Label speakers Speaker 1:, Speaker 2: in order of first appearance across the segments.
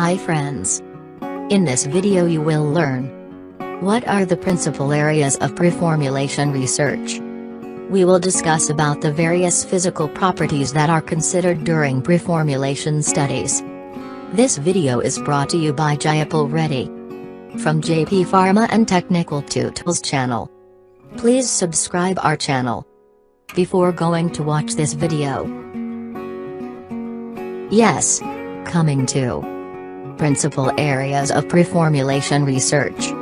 Speaker 1: Hi friends. In this video you will learn what are the principal areas of preformulation research. We will discuss about the various physical properties that are considered during preformulation studies. This video is brought to you by JAYAPAL REDDY from JP Pharma and Technical Tutorials channel. Please subscribe our channel before going to watch this video. Yes, coming to principal areas of preformulation research.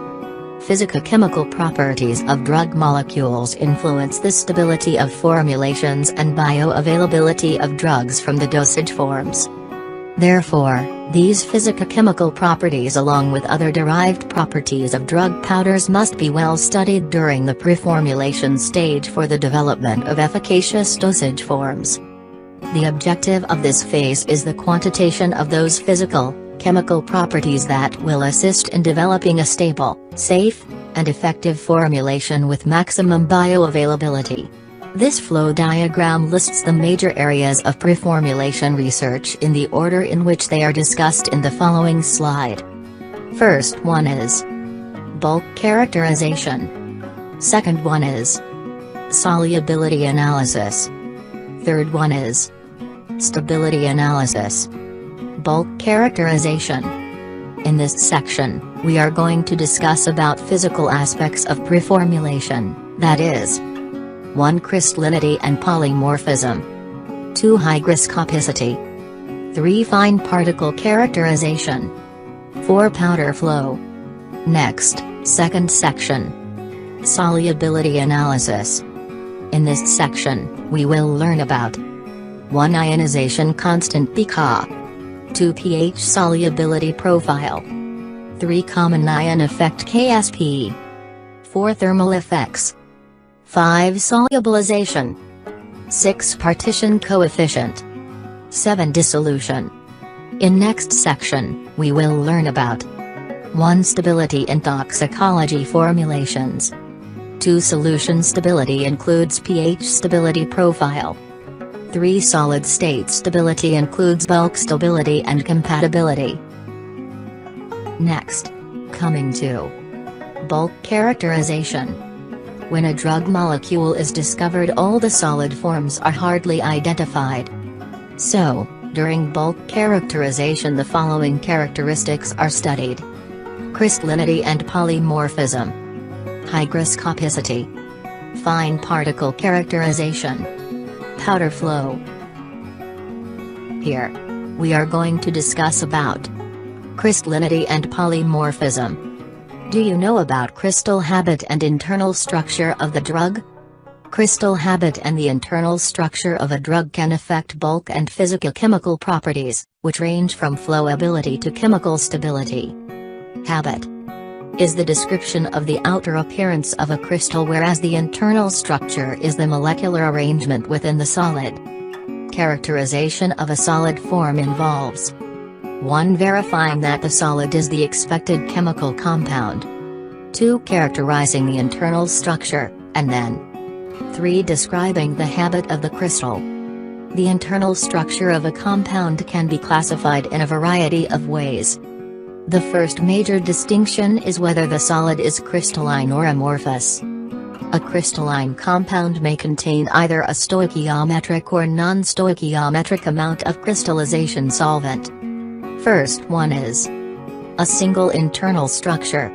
Speaker 1: Physicochemical properties of drug molecules influence the stability of formulations and bioavailability of drugs from the dosage forms. Therefore, these physicochemical properties along with other derived properties of drug powders must be well studied during the preformulation stage for the development of efficacious dosage forms. The objective of this phase is the quantitation of those physical-chemical properties that will assist in developing a stable, safe, and effective formulation with maximum bioavailability. This flow diagram lists the major areas of preformulation research in the order in which they are discussed in the following slide. First one is bulk characterization. Second one is solubility analysis. Third one is stability analysis. Bulk characterization. In this section, we are going to discuss about physical aspects of preformulation, that is 1. Crystallinity and polymorphism. 2. Hygroscopicity. 3. Fine particle characterization. 4. Powder flow. Next, second section. Solubility analysis. In this section, we will learn about 1. Ionization constant pK. 2. pH solubility profile. 3. Common ion effect KSP. 4. Thermal effects. 5. Solubilization. 6. Partition coefficient. 7. Dissolution. In next section, we will learn about 1. Stability in toxicology formulations. 2. Solution stability includes pH stability profile. 3. Solid state stability includes bulk stability and compatibility. Next, coming to bulk characterization. When a drug molecule is discovered, all the solid forms are hardly identified. So, during bulk characterization the following characteristics are studied: crystallinity and polymorphism, hygroscopicity, fine particle characterization, powder flow. Here, we are going to discuss about crystallinity and polymorphism. Do you know about crystal habit and internal structure of the drug? Crystal habit and the internal structure of a drug can affect bulk and physicochemical properties, which range from flowability to chemical stability. Habit is the description of the outer appearance of a crystal, whereas the internal structure is the molecular arrangement within the solid. Characterization of a solid form involves 1. Verifying that the solid is the expected chemical compound. 2. Characterizing the internal structure, and then 3. Describing the habit of the crystal. The internal structure of a compound can be classified in a variety of ways. The first major distinction is whether the solid is crystalline or amorphous. A crystalline compound may contain either a stoichiometric or non-stoichiometric amount of crystallization solvent. First one is a single internal structure.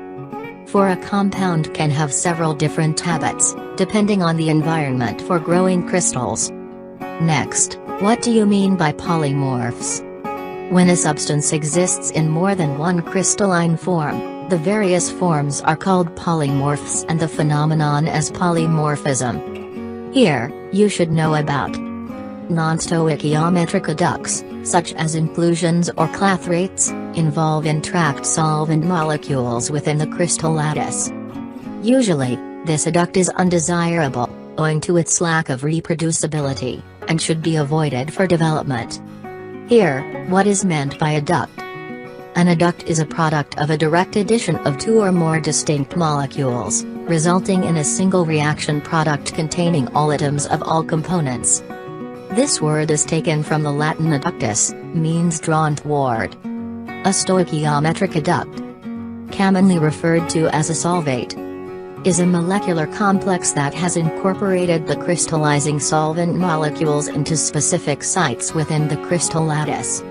Speaker 1: For a compound can have several different habits, depending on the environment for growing crystals. Next, what do you mean by polymorphs? When a substance exists in more than one crystalline form, the various forms are called polymorphs and the phenomenon as polymorphism. Here, you should know about non-stoichiometric adducts, such as inclusions or clathrates, involve entrapped solvent molecules within the crystal lattice. Usually, this adduct is undesirable, owing to its lack of reproducibility, and should be avoided for development. Here, what is meant by adduct? An adduct is a product of a direct addition of two or more distinct molecules, resulting in a single reaction product containing all atoms of all components. This word is taken from the Latin adductus, means drawn toward. A stoichiometric adduct, commonly referred to as a solvate, is a molecular complex that has incorporated the crystallizing solvent molecules into specific sites within the crystal lattice.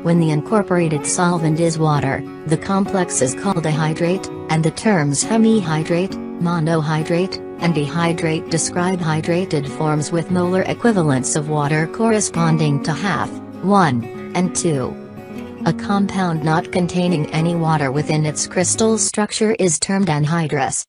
Speaker 1: When the incorporated solvent is water, the complex is called a hydrate, and the terms hemihydrate, monohydrate, and dihydrate describe hydrated forms with molar equivalents of water corresponding to half, 1, and 2. A compound not containing any water within its crystal structure is termed anhydrous.